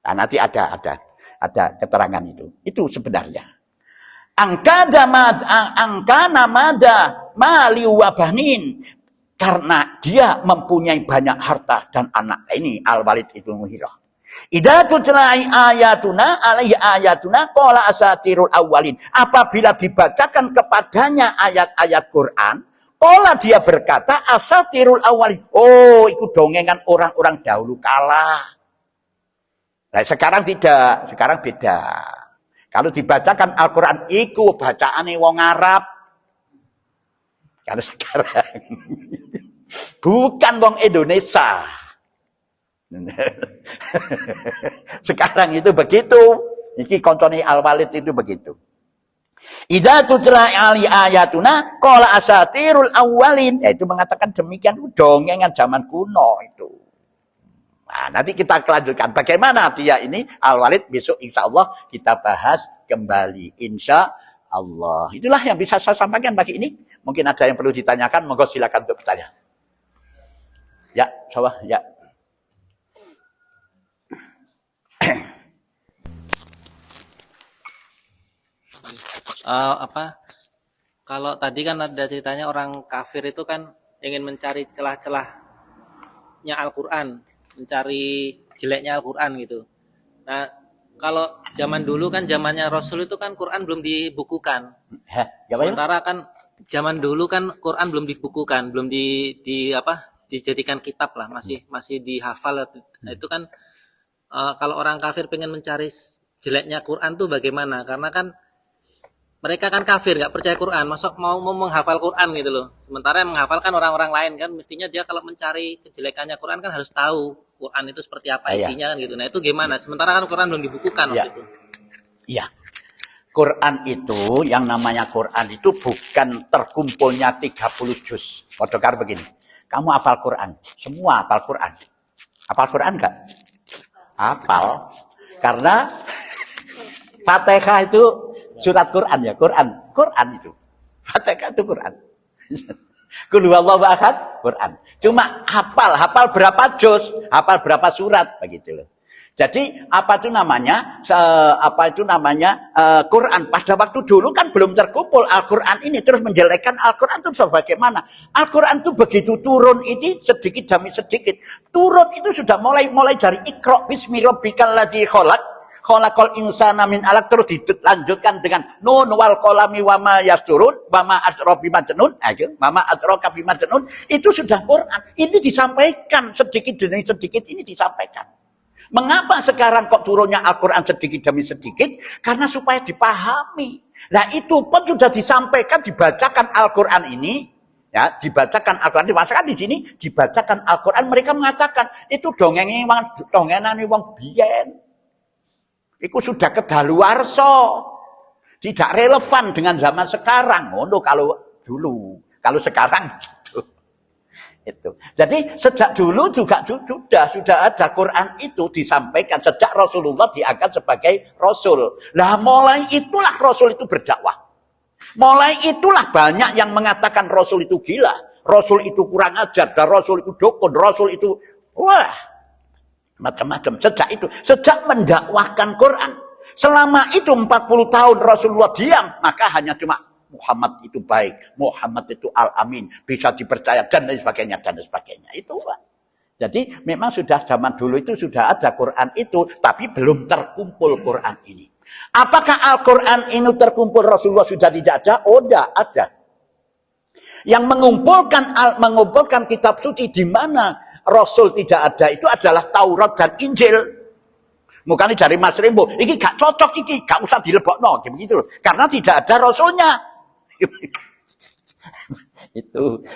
Nah, nanti ada keterangan itu. Itu sebenarnya. Angka namada mali wabahnin, karena dia mempunyai banyak harta dan anak. Ini Al-Walid Ibnu Mughirah. Idza tutlai ayatuna alaihi ayatuna qala asatirul awwalin. Apabila dibacakan kepadanya ayat-ayat Quran, qala dia berkata asatirul awwalin. Oh, itu dongengan orang-orang dahulu kala. Nah, sekarang tidak, sekarang beda. Kalau dibacakan Al-Quran iku bacaane wong Arab. Kalau sekarang bukan wong Indonesia. Sekarang itu begitu. Iki koncone Al-Walid itu begitu. Idza tutla ali ayatuna qala asatirul awwalin. Itu mengatakan demikian dongengan zaman kuno itu. Nah, nanti kita lanjutkan bagaimana dia ini Al-Walid besok insya Allah kita bahas kembali insya Allah. Itulah yang bisa saya sampaikan pagi ini. Mungkin ada yang perlu ditanyakan, monggo silakan untuk bertanya. Ya, coba ya. Kalau tadi kan ada ceritanya orang kafir itu kan ingin mencari celah-celahnya Al-Quran, mencari jeleknya Al-Quran gitu. Nah, kalau zaman dulu kan zamannya Rasul itu kan Quran belum dibukukan. Sementara kan zaman dulu kan Quran belum dibukukan, belum dijadikan kitab lah, masih dihafal. Nah, itu kan kalau orang kafir pengen mencari jeleknya Quran tuh bagaimana? Karena kan mereka kan kafir, nggak percaya Quran, masuk mau menghafal Quran gitu loh. Sementara yang menghafal kan orang-orang lain kan, mestinya dia kalau mencari kejelekannya Quran kan harus tahu Quran itu seperti apa isinya kan gitu. Nah itu gimana? Sementara kan Quran belum dibukukan waktu itu. Iya. Quran itu, yang namanya Quran itu bukan terkumpulnya 30 juz. Podokar begini, kamu hafal Quran, semua hafal Quran. Hafal Quran enggak? Hafal. Karena Fatihah itu surat Quran ya, Quran itu. Fatihah itu Quran. Qul huwallahu ahad, Quran. Cuma hafal berapa juz, hafal berapa surat begitu loh. Jadi apa itu namanya Quran pada waktu dulu kan belum terkumpul Al-Quran ini, terus menjelekkan Al-Quran itu sebagaimana? Al-Quran itu begitu turun ini sedikit demi sedikit. Turun itu sudah mulai dari Iqra bismi rabbikal ladzi khalaqal insana min 'alaq, terus dilanjutkan dengan nun wal qalami wa ma yasturun wa ma adraka bimajnun, wa ma adraka bimajnun. Itu sudah Quran. Ini disampaikan sedikit demi sedikit, ini disampaikan. Mengapa sekarang kok turunnya Al-Quran sedikit demi sedikit? Karena supaya dipahami. Nah itu pun sudah disampaikan, dibacakan Al-Quran ini. Ya, dibacakan Al-Quran. Dibacakan di sini, dibacakan Al-Quran. Mereka mengatakan, itu dongengan wong biyen. Itu sudah kedaluwarsa. Tidak relevan dengan zaman sekarang. Oh, kalau dulu. Kalau sekarang itu. Jadi sejak dulu juga sudah ada Quran itu disampaikan sejak Rasulullah diangkat sebagai Rasul. Nah mulai itulah Rasul itu berdakwah. Mulai itulah banyak yang mengatakan Rasul itu gila, Rasul itu kurang ajar, dan Rasul itu dukun, Rasul itu wah macam-macam. Sejak mendakwahkan Quran, selama itu 40 tahun Rasulullah diam, maka hanya cuma Muhammad itu baik, Muhammad itu al-amin, bisa dipercaya dan lain sebagainya dan sebagainya. Itu Pak. Jadi memang sudah zaman dulu itu sudah ada Quran itu, tapi belum terkumpul Quran ini. Apakah Al-Quran ini terkumpul Rasulullah sudah tidak ada? Oh, tidak ada. Yang mengumpulkan kitab suci di mana Rasul tidak ada itu adalah Taurat dan Injil. Mukanya dari Mas Rembo, ini gak cocok, ini gak usah dilebokno, begitu. Karena tidak ada Rasulnya.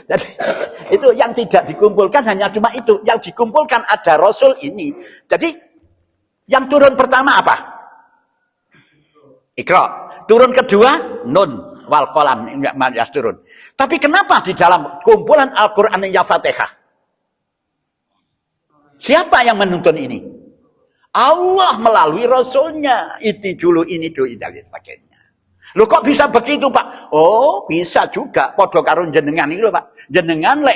Jadi itu yang tidak dikumpulkan hanya cuma itu. Yang dikumpulkan ada Rasul ini. Jadi yang turun pertama apa? Iqra. Turun kedua Nun wal qalam turun. Tapi kenapa di dalam kumpulan Al-Qur'an yang Fatihah? Siapa yang menuntun ini? Allah melalui Rasulnya. Itu dulu ini dan sebagainya. Loh kok bisa begitu Pak? Oh bisa juga. Podo karo jenengan ini loh Pak. Jenengan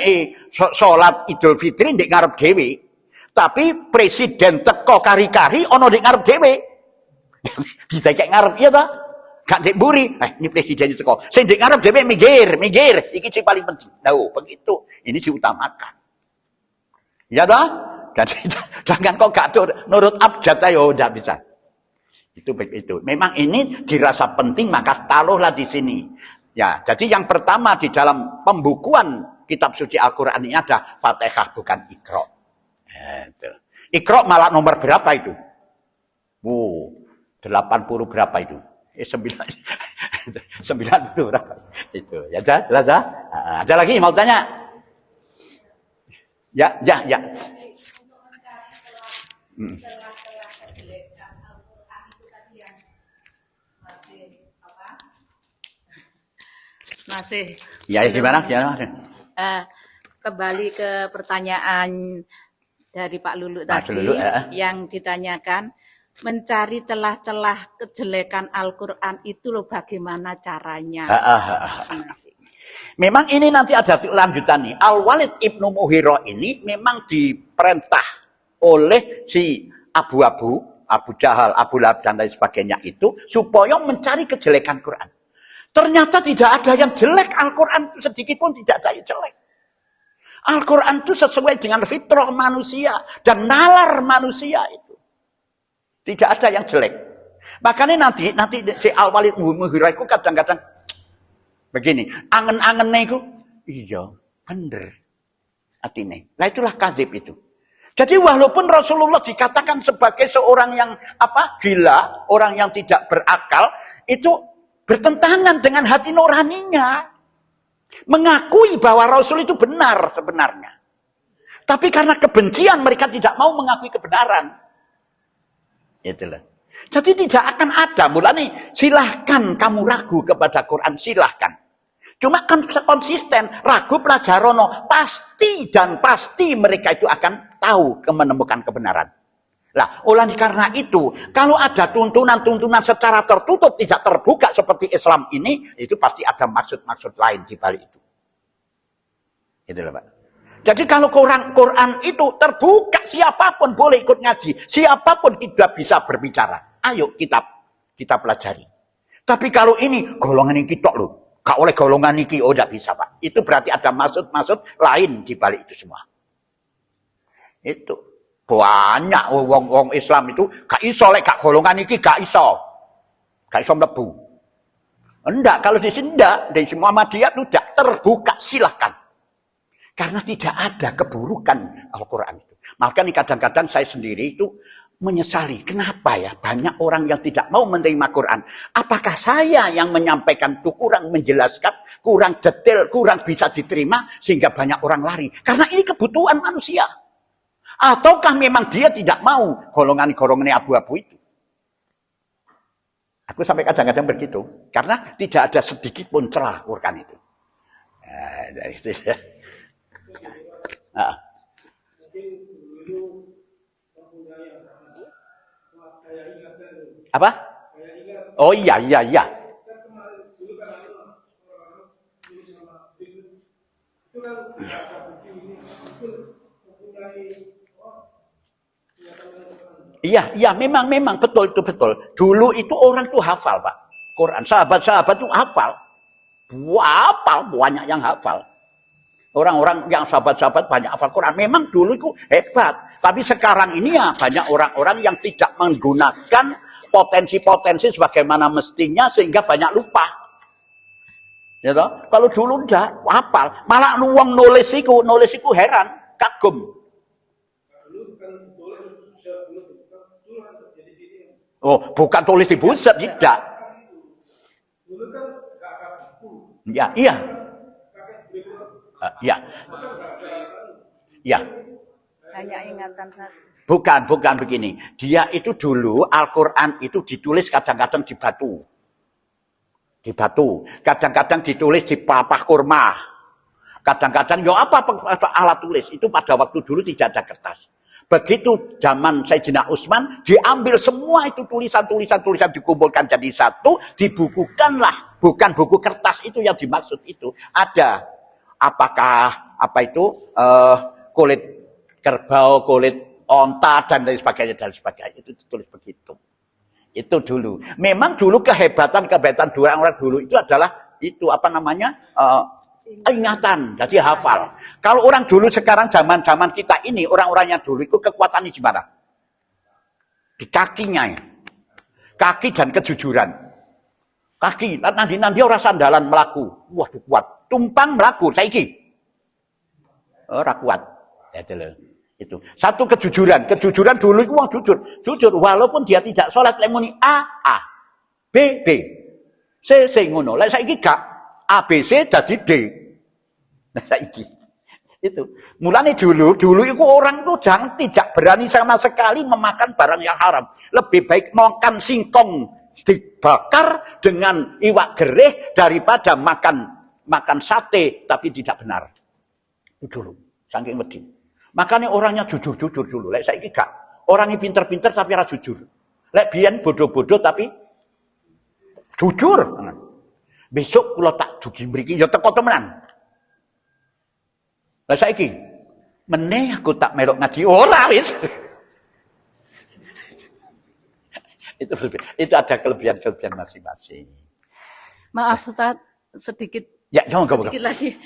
sholat Idul Fitri di ngarep dewe. Tapi presiden teko kari-kari ono di ngarep dewe. Dicek ngarep iya toh? Gak dek buri. Ini presiden teko. Sing di ngarep dewe mikir. Iki sing paling penting. Tahu begitu. Ini diutamakan. Ya toh? Jadi jangan kok gak nurut abjad ayo ndak bisa. Itu begitu. Memang ini dirasa penting maka taruhlah di sini. Ya, jadi yang pertama di dalam pembukuan kitab suci Al-Qur'an ini ada Fatihah bukan Iqra. Iqra malah nomor berapa itu? 80 berapa itu? 90 berapa? Itu. Ya, ada lagi mau tanya? Ya. Celah-celah kejelekan Al-Quran itu tadi yang masih Ya, gimana? kembali ke pertanyaan dari Pak Lulu Pak tadi Lulu, yang ditanyakan, mencari celah-celah kejelekan Al-Quran itu loh bagaimana caranya. Memang ini nanti ada lanjutan nih. Al-Walid Ibnu Mughirah ini memang diperintah oleh si Abu Jahal, Abu Lahab dan lain sebagainya itu supaya mencari kejelekan Quran. Ternyata tidak ada yang jelek. Al-Quran itu sedikit pun tidak ada yang jelek. Al-Quran itu sesuai dengan fitrah manusia dan nalar manusia itu. Tidak ada yang jelek. Makanya nanti si Al-Walid Mughirah itu kadang-kadang begini, angen-angennya itu, iya, bener. Artinya, nah itulah kadzib itu. Jadi walaupun Rasulullah dikatakan sebagai seorang yang gila, orang yang tidak berakal, itu bertentangan dengan hati nuraninya. Mengakui bahwa Rasul itu benar sebenarnya. Tapi karena kebencian mereka tidak mau mengakui kebenaran. Itulah. Jadi tidak akan ada. Mulanya silahkan kamu ragu kepada Quran, silahkan. Cuma kan konsisten, ragu pelajarono, pasti dan pasti mereka itu akan tahu menemukan kebenaran. Lah, oleh karena itu, kalau ada tuntunan-tuntunan secara tertutup, tidak terbuka seperti Islam ini, itu pasti ada maksud-maksud lain di balik itu. Itulah, Pak. Jadi kalau Quran itu terbuka, siapapun boleh ikut ngaji, siapapun tidak bisa berbicara. Ayo kita pelajari. Tapi kalau ini golongan ini kita loh. Gak oleh golongan niki, tidak bisa, Pak. Itu berarti ada maksud-maksud lain di balik itu semua. Itu banyak wong Islam itu gak iso lek gak golongan niki, gak iso mlebu. Enggak, kalau di sini enggak, di semua Muhammadiyah itu tidak terbuka, silahkan. Karena tidak ada keburukan Al-Quran itu. Makanya kadang-kadang saya sendiri itu menyesali. Kenapa ya banyak orang yang tidak mau menerima Quran? Apakah saya yang menyampaikan itu kurang menjelaskan, kurang detail, kurang bisa diterima sehingga banyak orang lari? Karena ini kebutuhan manusia. Ataukah memang dia tidak mau golongan-golongan abu-abu itu? Aku sampai kadang-kadang begitu. Karena tidak ada sedikit pun celah Quran itu. Nah, itu ya. Apa? Oh iya. Iya, memang betul itu betul. Dulu itu orang tuh hafal, Pak. Quran, sahabat-sahabat tuh hafal. Banyak yang hafal. Orang-orang yang sahabat-sahabat banyak hafal Quran. Memang dulu itu hebat. Tapi sekarang ini ya banyak orang-orang yang tidak menggunakan potensi-potensi sebagaimana mestinya sehingga banyak lupa. Ya toh? Kalau dulu udah hafal, malah nuwang nulis iku heran, kagum. Oh, bukan tulis di buset, tidak. Iya. Hanya ingatan saja. Bukan begini. Dia itu dulu Al-Quran itu ditulis kadang-kadang di batu. Kadang-kadang ditulis di papah kurma. Kadang-kadang alat tulis. Itu pada waktu dulu tidak ada kertas. Begitu zaman Sayyidina Utsman, diambil semua itu tulisan dikumpulkan jadi satu, dibukukanlah. Bukan buku kertas itu yang dimaksud itu. Ada kulit kerbau, kulit onta dan lain sebagainya. Itu ditulis begitu. Itu dulu. Memang dulu kehebatan dua orang dulu itu adalah itu ingatan, jadi hafal. Kalau orang dulu sekarang zaman kita ini, orang-orang yang dulu itu kekuatannya gimana? Di kakinya ya. Kaki dan kejujuran. Kaki, nanti orang sandalan melaku. Waduh kuat. Tumpang melaku, saiki. Orang kuat. Itu. Satu kejujuran. Kejujuran dulu itu wong jujur. Walaupun dia tidak sholat, lemuni A. B. C ngono. Lek saiki gak. ABC jadi D. Nah saiki Itu. Mulanya dulu itu orang tuh tidak berani sama sekali memakan barang yang haram. Lebih baik makan singkong dibakar dengan iwak gereh daripada makan sate tapi tidak benar. Itu dulu, saking wedi. Makanya orangnya jujur dulu. Lek saiki gak. Orangnya pinter-pinter tapi ora jujur. Lek biyen bodoh-bodoh tapi jujur. Besok kula tak dugi mriki ya teko temenan. Lah saiki meneh aku tak melok ngaji ora wis. Itu ada kelebihan masing-masing. Maaf Ustaz, sedikit Ya, jangan lagi.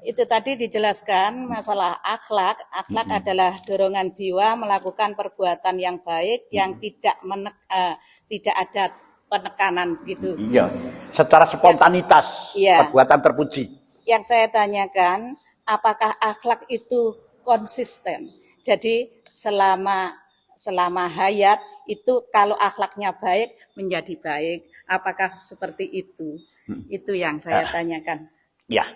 Itu tadi dijelaskan masalah akhlak. Akhlak adalah dorongan jiwa melakukan perbuatan yang baik yang tidak ada penekanan gitu. Iya, secara spontanitas, Ya. perbuatan terpuji. Yang saya tanyakan, apakah akhlak itu konsisten? Jadi selama hayat itu kalau akhlaknya baik menjadi baik. Apakah seperti itu? Itu yang saya tanyakan. Ya,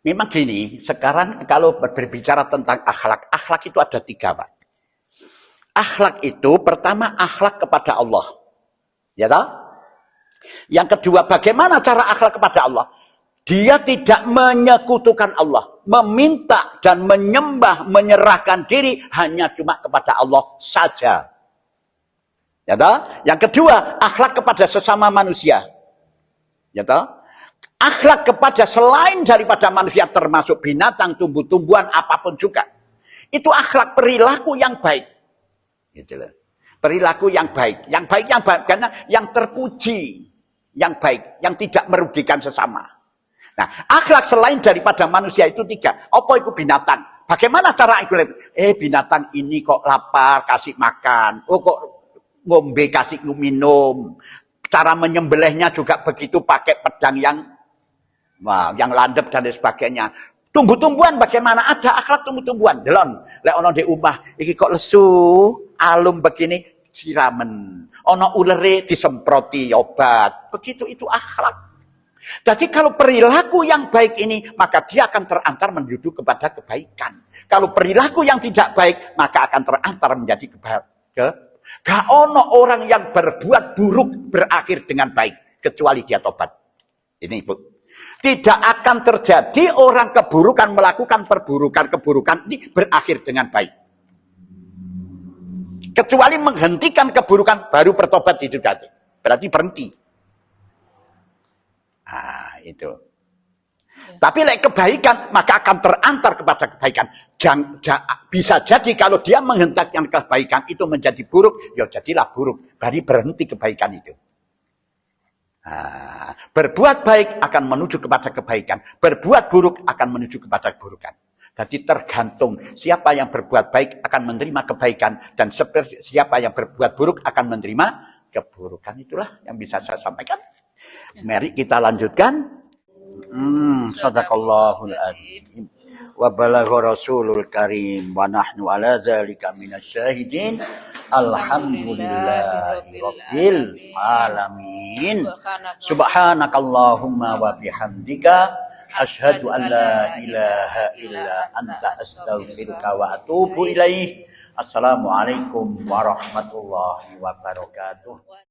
memang gini, sekarang kalau berbicara tentang akhlak itu ada 3, Pak. Akhlak itu pertama akhlak kepada Allah. Ya toh? Yang kedua, bagaimana cara akhlak kepada Allah? Dia tidak menyekutukan Allah, meminta dan menyembah, menyerahkan diri hanya cuma kepada Allah saja. Ya toh? Yang kedua, akhlak kepada sesama manusia. Ya toh? Akhlak kepada selain daripada manusia termasuk binatang, tumbuh-tumbuhan, apapun juga. Itu akhlak perilaku yang baik. Gitu loh. Perilaku yang baik. Yang baik karena yang terpuji. Yang baik, yang tidak merugikan sesama. Nah, akhlak selain daripada manusia itu 3. Apa itu binatang? Bagaimana cara itu? Binatang ini kok lapar, kasih makan. Oh, kok ngombe, kasih minum. Cara menyembelihnya juga begitu, pakai pedang yang landep dan sebagainya. Tumbuh-tumbuhan bagaimana? Ada akhlak tumbuh-tumbuhan. Delon, lek ono di rumah, iki kok lesu, alum begini, siramen. Ono ulere disemproti obat. Begitu itu akhlak. Jadi kalau perilaku yang baik ini, maka dia akan terantar menuju kepada kebaikan. Kalau perilaku yang tidak baik, maka akan terantar menjadi gak ono orang yang berbuat buruk berakhir dengan baik. Kecuali dia tobat. Ini Ibu. Tidak akan terjadi orang keburukan melakukan keburukan ini berakhir dengan baik. Kecuali menghentikan keburukan baru bertobat itu berarti berhenti. Itu. Tapi kebaikan maka akan terantar kepada kebaikan. Bisa jadi kalau dia menghentakkan kebaikan itu menjadi buruk, ya jadilah buruk. Baru berhenti kebaikan itu. Berbuat baik akan menuju kepada kebaikan. Berbuat buruk akan menuju kepada keburukan. Jadi tergantung siapa yang berbuat baik akan menerima kebaikan dan siapa yang berbuat buruk akan menerima keburukan. Itulah yang bisa saya sampaikan. Mari kita lanjutkan. Sadaqallahul adzim. Wa balagha rasulul karim wa nahnu ala dzalika minasyahidin. Alhamdulillahi rabbil alamin. Subhanakallahumma wa bihamdika asyhadu an la ilaha illa anta astaghfiruka wa atubu ilaih. Assalamualaikum warahmatullahi wabarakatuh.